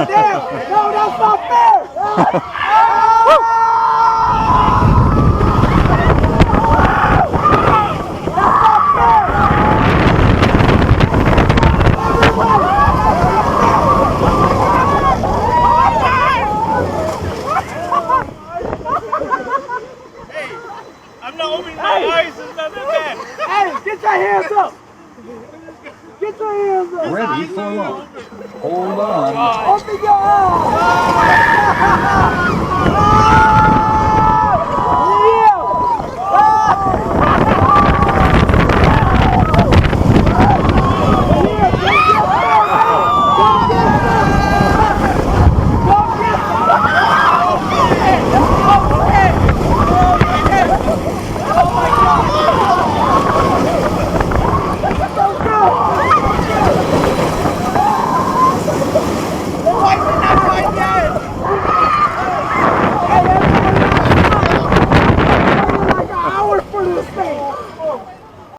damn! No, that's not fair! I'm not opening my eyes, it's not that bad. Hey, get your hands up! Get your hands up! Ready for launch. Hold on. Open your eyes!